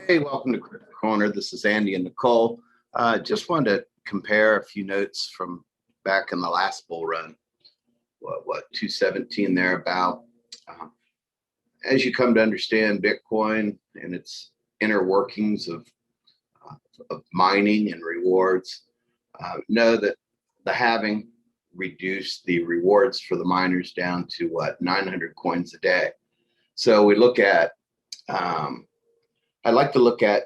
Hey, welcome to Crypto Corner. This is Andy and Nicole. Just wanted to compare a few notes from back in the last bull run. What 217 there about. As you come to understand Bitcoin and its inner workings of mining and rewards, know that the halving reduced the rewards for the miners down to 900 coins a day. So we look at I'd like to look at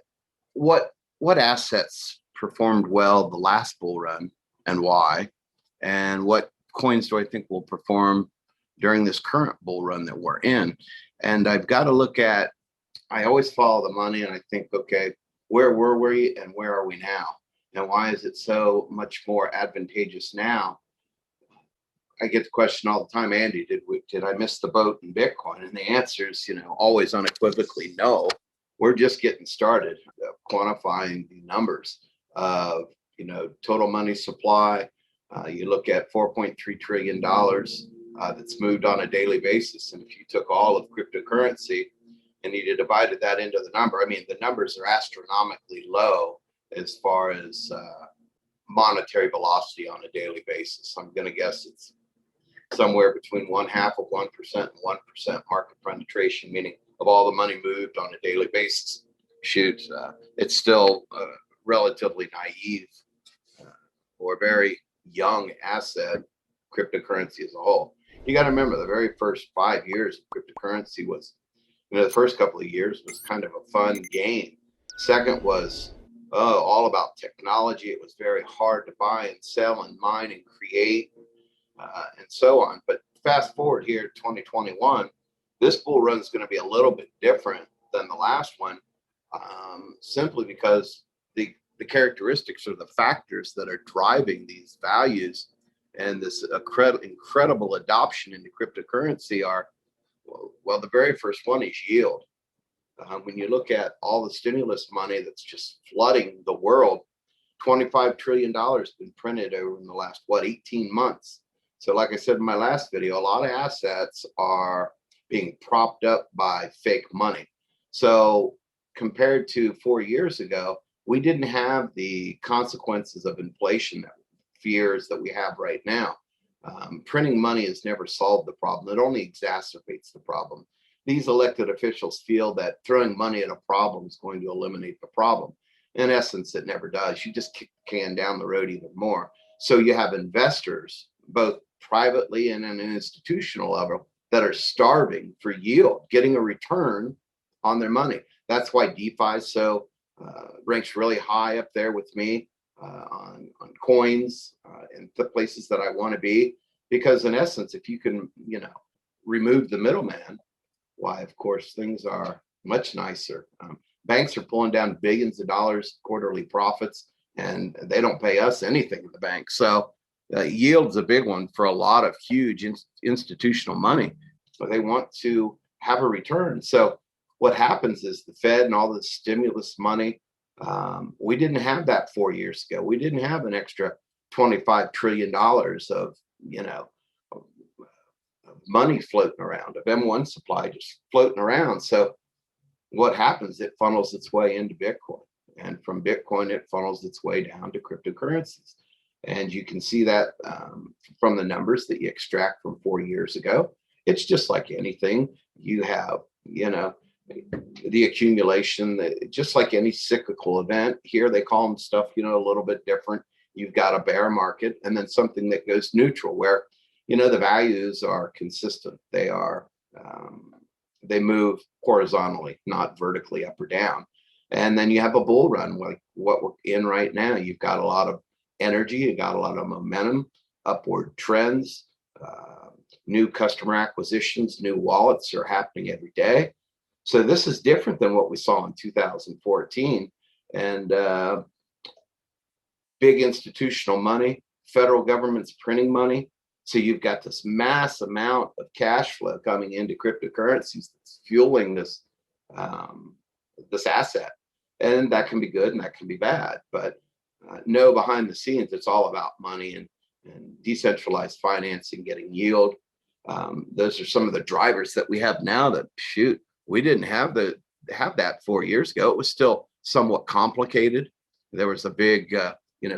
what assets performed well the last bull run and why, and what coins do I think will perform during this current bull run that we're in. And I've got to look at, I always follow the money and I think, okay, where were we and where are we now? And why is it so much more advantageous now? I get the question all the time, Andy, did I miss the boat in Bitcoin? And the answer is, always unequivocally no. We're just getting started quantifying the numbers of, total money supply. You look at $4.3 trillion that's moved on a daily basis. And if you took all of cryptocurrency and you divided that into the number, the numbers are astronomically low as far as monetary velocity on a daily basis. I'm going to guess it's somewhere between 0.5% and 1% market penetration, meaning of all the money moved on a daily basis. It's still relatively naive or very young asset, cryptocurrency as a whole. You got to remember the very first 5 years of cryptocurrency was, the first couple of years was kind of a fun game. Second was all about technology. It was very hard to buy and sell and mine and create and so on. But fast forward here to 2021, this bull run is going to be a little bit different than the last one, simply because the characteristics or the factors that are driving these values and this incredible adoption into cryptocurrency are, well, the very first one is yield. When you look at all the stimulus money that's just flooding the world, $25 trillion has been printed over in the last, 18 months. So like I said in my last video, a lot of assets are being propped up by fake money. So compared to 4 years ago, we didn't have the consequences of inflation fears that we have right now. Printing money has never solved the problem. It only exacerbates the problem. These elected officials feel that throwing money at a problem is going to eliminate the problem. In essence, it never does. You just kick the can down the road even more. So you have investors, both privately and in an institutional level, that are starving for yield, getting a return on their money. That's why DeFi ranks really high up there with me on coins and the places that I want to be. Because in essence, if you can, remove the middleman, why, of course, things are much nicer. Banks are pulling down billions of dollars quarterly profits, and they don't pay us anything in the bank. So yield's a big one for a lot of huge institutional money, but they want to have a return. So what happens is the Fed and all the stimulus money, we didn't have that 4 years ago. We didn't have an extra $25 trillion of, money floating around, of M1 supply just floating around. So what happens? It funnels its way into Bitcoin, and from Bitcoin, it funnels its way down to cryptocurrencies. And you can see that from the numbers that you extract from 4 years ago. It's just like anything. You have, the accumulation, just like any cyclical event. Here they call them stuff, a little bit different. You've got a bear market and then something that goes neutral where, the values are consistent. They are, they move horizontally, not vertically up or down. And then you have a bull run like what we're in right now. You've got a lot of energy, you got a lot of momentum, upward trends, new customer acquisitions, new wallets are happening every day. So this is different than what we saw in 2014. And big institutional money, federal government's printing money. So you've got this mass amount of cash flow coming into cryptocurrencies that's fueling this this asset. And that can be good and that can be bad. But no, behind the scenes, it's all about money and decentralized financing, getting yield. Those are some of the drivers that we have now that, shoot, we didn't have have that 4 years ago. It was still somewhat complicated. There was a big,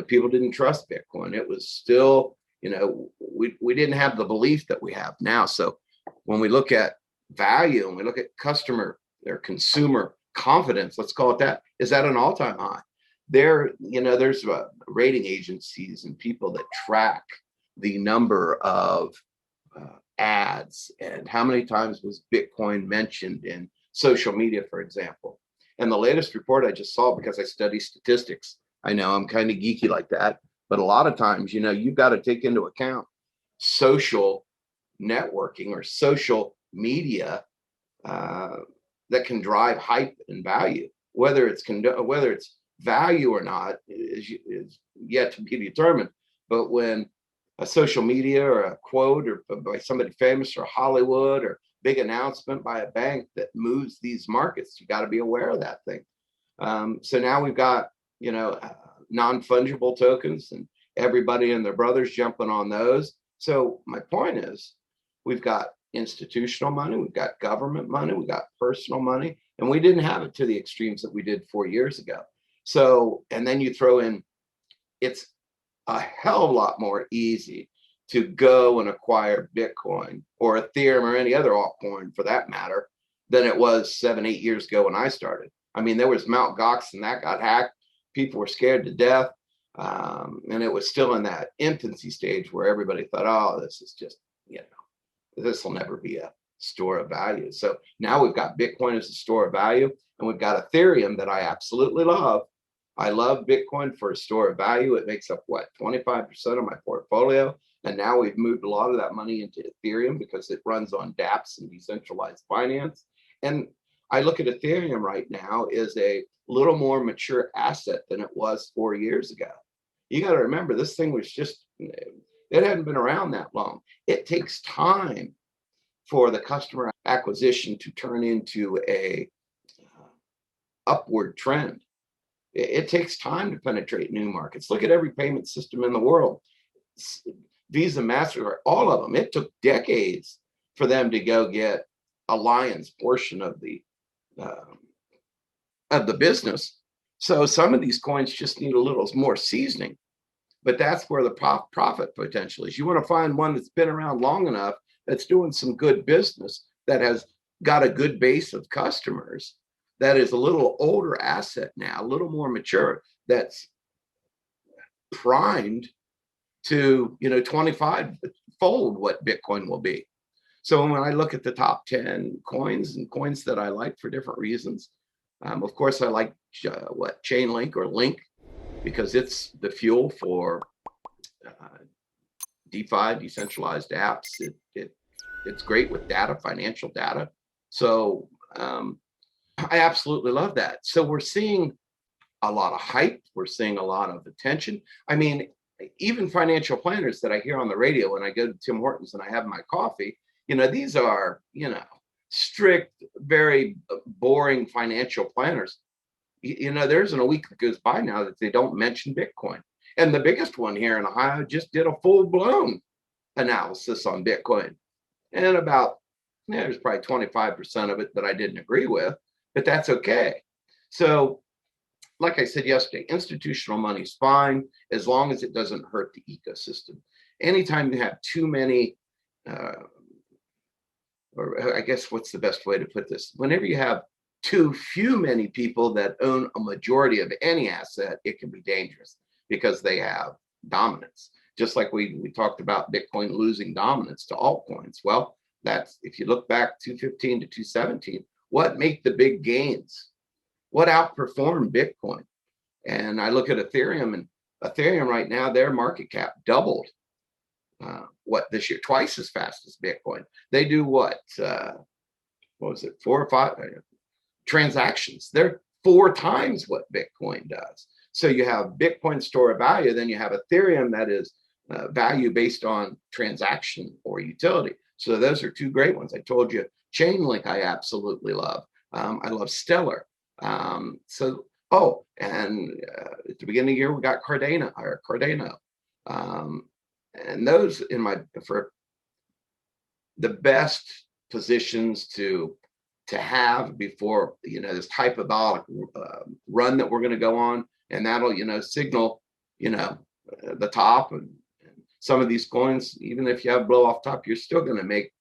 people didn't trust Bitcoin. It was still, we didn't have the belief that we have now. So when we look at value and we look at their consumer confidence, let's call it that, is at an all-time high. There's rating agencies and people that track the number of ads and how many times was Bitcoin mentioned in social media, for example. And the latest report I just saw, because I study statistics, I know I'm kind of geeky like that, but a lot of times, you've got to take into account social networking or social media that can drive hype and value. Whether it's value or not is yet to be determined. But when a social media or a quote or by somebody famous or Hollywood or big announcement by a bank that moves these markets, you got to be aware of that thing. So now we've got, non-fungible tokens, and everybody and their brothers jumping on those. So my point is, we've got institutional money, we've got government money, we've got personal money, and we didn't have it to the extremes that we did 4 years ago. So, and then you throw in, it's a hell of a lot more easy to go and acquire Bitcoin or Ethereum or any other altcoin for that matter than it was 7-8 years ago when I started. I mean, there was Mt. Gox and that got hacked. People were scared to death. And it was still in that infancy stage where everybody thought, oh, this is just, this will never be a store of value. So now we've got Bitcoin as a store of value, and we've got Ethereum that I absolutely love. I love Bitcoin for a store of value. It makes up 25% of my portfolio. And now we've moved a lot of that money into Ethereum because it runs on dApps and decentralized finance. And I look at Ethereum right now as a little more mature asset than it was 4 years ago. You got to remember, this thing was it hadn't been around that long. It takes time for the customer acquisition to turn into a upward trend. It takes time to penetrate new markets. Look at every payment system in the world. Visa, MasterCard, all of them. It took decades for them to go get a lion's portion of the business. So some of these coins just need a little more seasoning, but that's where the profit potential is. You want to find one that's been around long enough, that's doing some good business, that has got a good base of customers, that is a little older asset now, a little more mature, that's primed to 25-fold what Bitcoin will be. So when I look at the top 10 coins and coins that I like for different reasons, of course I like Chainlink or Link, because it's the fuel for DeFi, decentralized apps. It's great with data, financial data. So I absolutely love that. So we're seeing a lot of hype. We're seeing a lot of attention. I mean, even financial planners that I hear on the radio when I go to Tim Hortons and I have my coffee, these are, strict, very boring financial planners. There isn't a week that goes by now that they don't mention Bitcoin. And the biggest one here in Ohio just did a full-blown analysis on Bitcoin. And there's probably 25% of it that I didn't agree with, but that's okay. So like I said yesterday, institutional money is fine as long as it doesn't hurt the ecosystem. Anytime you have too many, or I guess what's the best way to put this? Whenever you have too many people that own a majority of any asset, it can be dangerous because they have dominance. Just like we talked about Bitcoin losing dominance to altcoins. Well, that's, if you look back 2015 to 2017, what made the big gains? What outperformed Bitcoin? And I look at Ethereum, and Ethereum right now, their market cap doubled this year, twice as fast as Bitcoin. They do what was it, 4 or 5 transactions? They're 4 times what Bitcoin does. So you have Bitcoin store of value, then you have Ethereum that is value based on transaction or utility. So those are 2 great ones. I told you Chainlink I absolutely love. I love Stellar. And at the beginning of the year we got Cardano. And those for the best positions to to have before, this hyperbolic run that we're going to go on, and that'll, signal, the top. And some of these coins, even if you have blow off top, you're still going to make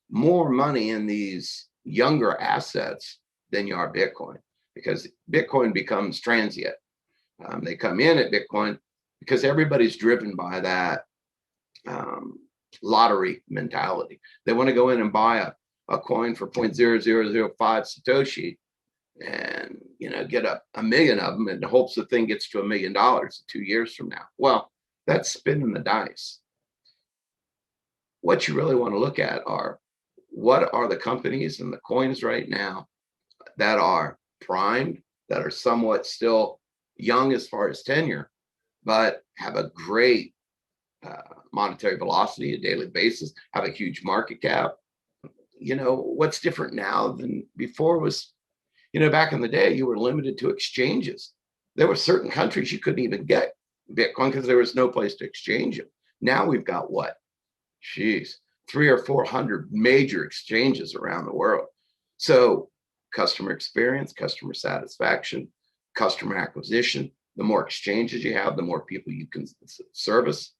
more money in these younger assets than you are Bitcoin, because Bitcoin becomes transient. They come in at Bitcoin because everybody's driven by that lottery mentality. They want to go in and buy a coin for 0.0005 Satoshi and, get a million of them in the hopes the thing gets to $1 million 2 years from now. Well, that's spinning the dice. What you really want to look at are, what are the companies and the coins right now that are primed, that are somewhat still young as far as tenure, but have a great monetary velocity, a daily basis, have a huge market cap. What's different now than before was, back in the day, you were limited to exchanges. There were certain countries you couldn't even get Bitcoin because there was no place to exchange it. Now we've got what? 300 or 400 major exchanges around the world. So customer experience, customer satisfaction, customer acquisition, the more exchanges you have, the more people you can service.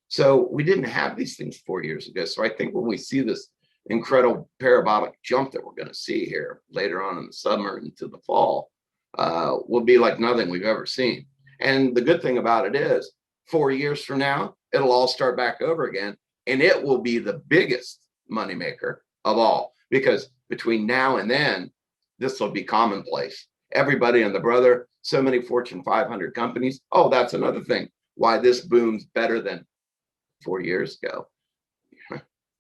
So we didn't have these things 4 years ago. So I think when we see this incredible parabolic jump that we're going to see here later on in the summer into the fall, will be like nothing we've ever seen. And the good thing about it is 4 years from now, it'll all start back over again. And it will be the biggest moneymaker of all, because between now and then, this will be commonplace. Everybody and the brother, so many Fortune 500 companies. Oh, that's another thing why this booms better than 4 years ago.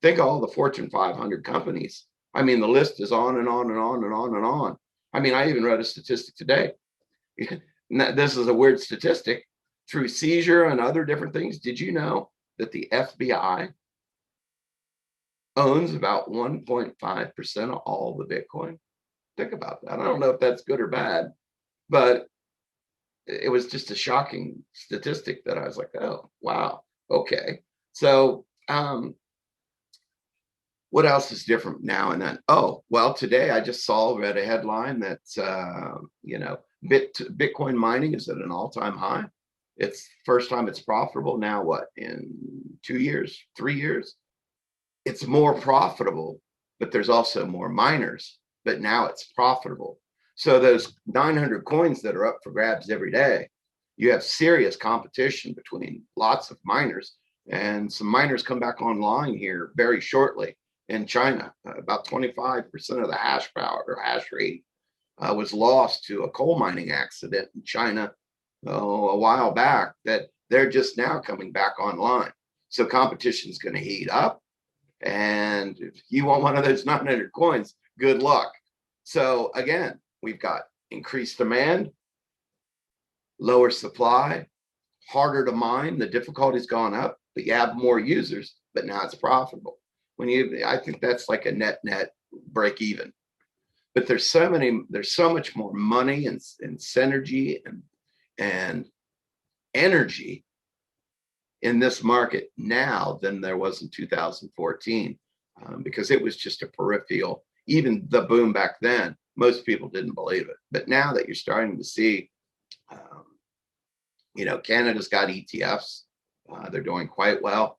Think of all the Fortune 500 companies. I mean, the list is on and on and on and on and on. I mean, I even read a statistic today. This is a weird statistic. Through seizure and other different things, did you know that the FBI owns about 1.5% of all the Bitcoin? Think about that. I don't know if that's good or bad, but it was just a shocking statistic that I was like, oh, wow. Okay. So what else is different now and then? Oh, well, today I just read a headline that, Bitcoin mining is at an all-time high. It's first time it's profitable now, what, in 2 years, 3 years? It's more profitable, but there's also more miners, but now it's profitable. So those 900 coins that are up for grabs every day, you have serious competition between lots of miners, and some miners come back online here very shortly in China. About 25% of the hash power or hash rate was lost to a coal mining accident in China a while back, that they're just now coming back online. So competition is going to heat up. And if you want one of those 900 coins, good luck. So again, we've got increased demand, lower supply, harder to mine. The difficulty's gone up, but you have more users, but now it's profitable. I think that's like a net break even. But there's so much more money and synergy and energy in this market now than there was in 2014, because it was just a peripheral. Even the boom back then, most people didn't believe it. But now that you're starting to see, Canada's got ETFs. They're doing quite well.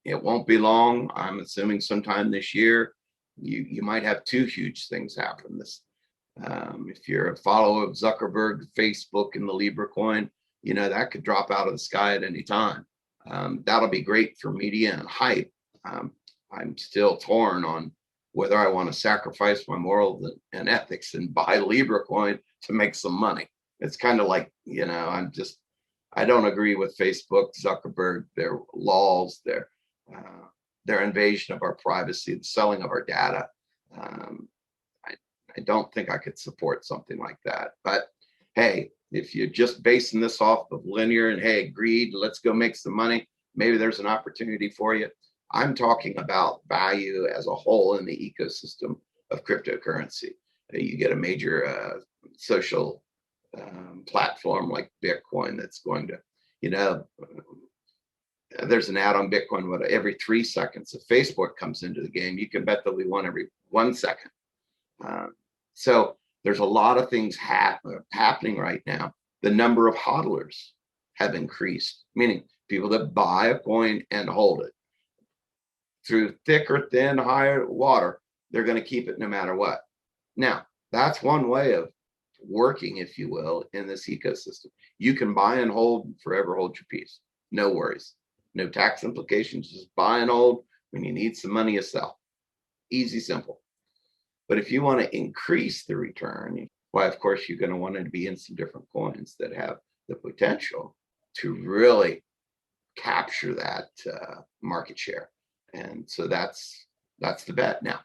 It won't be long. I'm assuming sometime this year, you might have two huge things happen. If you're a follower of Zuckerberg, Facebook, and the Libra coin, that could drop out of the sky at any time. That'll be great for media and hype. I'm still torn on whether I want to sacrifice my morals and ethics and buy Libra coin to make some money. It's kind of like, I don't agree with Facebook, Zuckerberg, their laws, their invasion of our privacy, the selling of our data. I don't think I could support something like that. But hey, if you're just basing this off of linear and hey, greed, let's go make some money, maybe there's an opportunity for you. I'm talking about value as a whole in the ecosystem of cryptocurrency. You get a major social platform like Bitcoin that's going to, there's an ad on Bitcoin, every 3 seconds. If Facebook comes into the game, you can bet there'll be one every 1 second. So there's a lot of things happening right now. The number of hodlers have increased, meaning people that buy a coin and hold it. Through thick or thin, higher water, they're going to keep it no matter what. Now, that's one way of working, if you will, in this ecosystem. You can buy and hold and forever hold your peace. No worries. No tax implications. Just buy and hold. When you need some money, you sell. Easy, simple. But if you want to increase the return, well, of course, you're going to want to be in some different coins that have the potential to really capture that market share. And so that's the bet. Now,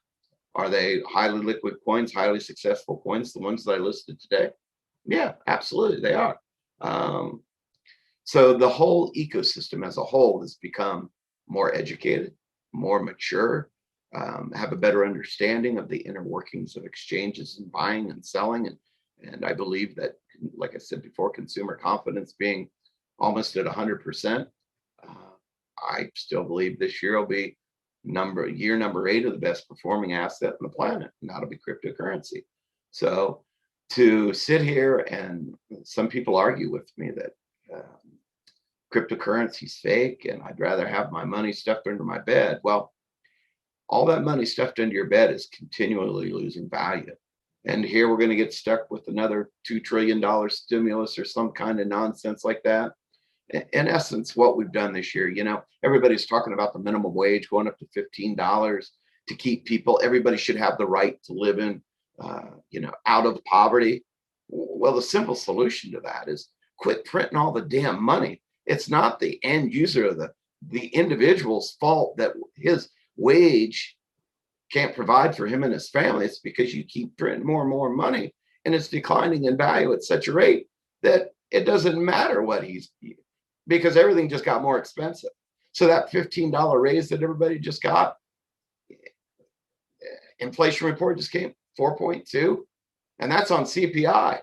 are they highly liquid coins, highly successful coins, the ones that I listed today? Yeah, absolutely, they are. So the whole ecosystem as a whole has become more educated, more mature, have a better understanding of the inner workings of exchanges and buying and selling. And I believe that, like I said before, consumer confidence being almost at 100%, I still believe this year will be year number 8 of the best performing asset on the planet, and that'll be cryptocurrency. So to sit here, and some people argue with me that cryptocurrency is fake and I'd rather have my money stuffed under my bed. Well, all that money stuffed under your bed is continually losing value. And here we're going to get stuck with another $2 trillion stimulus or some kind of nonsense like that. In essence, what we've done this year, everybody's talking about the minimum wage going up to $15 to keep people, everybody should have the right to live in, out of poverty. Well, the simple solution to that is quit printing all the damn money. It's not the end user of the individual's fault that his wage can't provide for him and his family. It's because you keep printing more and more money, and it's declining in value at such a rate that it doesn't matter what because everything just got more expensive. So that $15 raise that everybody just got, inflation report just came 4.2, and that's on CPI.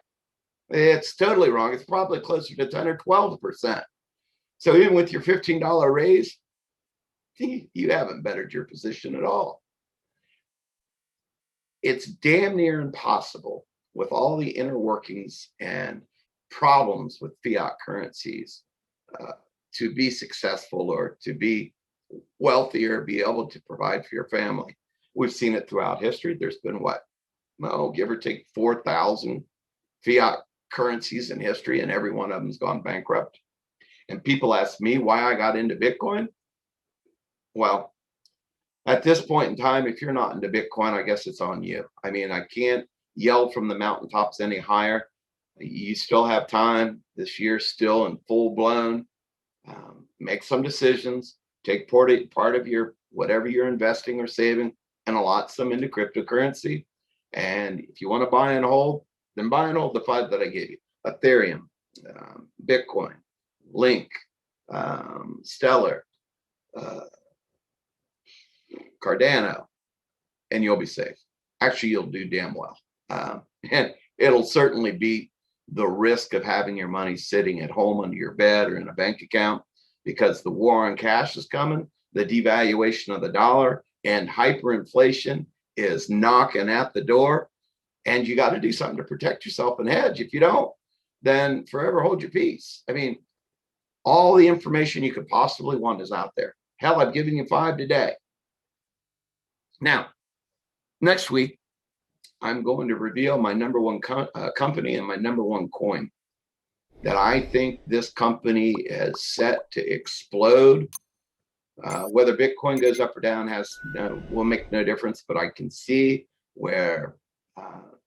It's totally wrong. It's probably closer to 10 or 12%. So even with your $15 raise, you haven't bettered your position at all. It's damn near impossible with all the inner workings and problems with fiat currencies to be successful or to be wealthy or be able to provide for your family. We've seen it throughout history. There's been give or take 4,000 fiat currencies in history, and every one of them's gone bankrupt. And people ask me why I got into Bitcoin. Well, at this point in time, if you're not into Bitcoin, I guess it's on you. I mean, I can't yell from the mountaintops any higher. You still have time this year, still in full blown. Make some decisions, take part of your whatever you're investing or saving and allot some into cryptocurrency. And if you want to buy and hold, then buy and hold the 5 that I gave you: Ethereum, Bitcoin, Link, Stellar, Cardano, and you'll be safe. Actually, you'll do damn well. And it'll certainly beat the risk of having your money sitting at home under your bed or in a bank account, because the war on cash is coming, the devaluation of the dollar, and hyperinflation is knocking at the door. And you got to do something to protect yourself and hedge. If you don't, then forever hold your peace. I mean, all the information you could possibly want is out there. Hell, I've given you 5 today. Now, next week, I'm going to reveal my number one company and my number one coin that I think this company is set to explode. Whether Bitcoin goes up or down will make no difference, but I can see where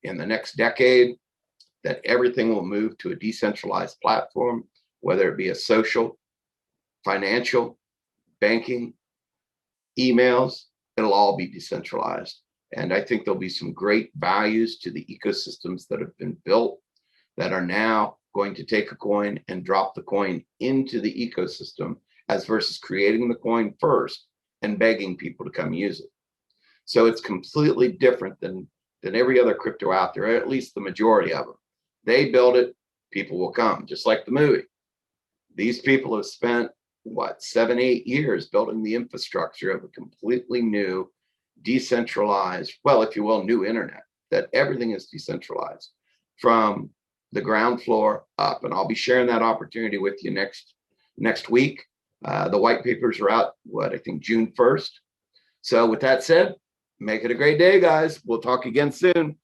in the next decade that everything will move to a decentralized platform, whether it be a social, financial, banking, emails, it'll all be decentralized. And I think there'll be some great values to the ecosystems that have been built that are now going to take a coin and drop the coin into the ecosystem, as versus creating the coin first and begging people to come use it. So it's completely different than every other crypto out there, or at least the majority of them. They build it, people will come, just like the movie. These people have spent 7, 8 years building the infrastructure of a completely new, decentralized, well, if you will, new internet. that everything is decentralized from the ground floor up. And I'll be sharing that opportunity with you next week. The white papers are out, I think June 1st. So with that said, make it a great day, guys. We'll talk again soon.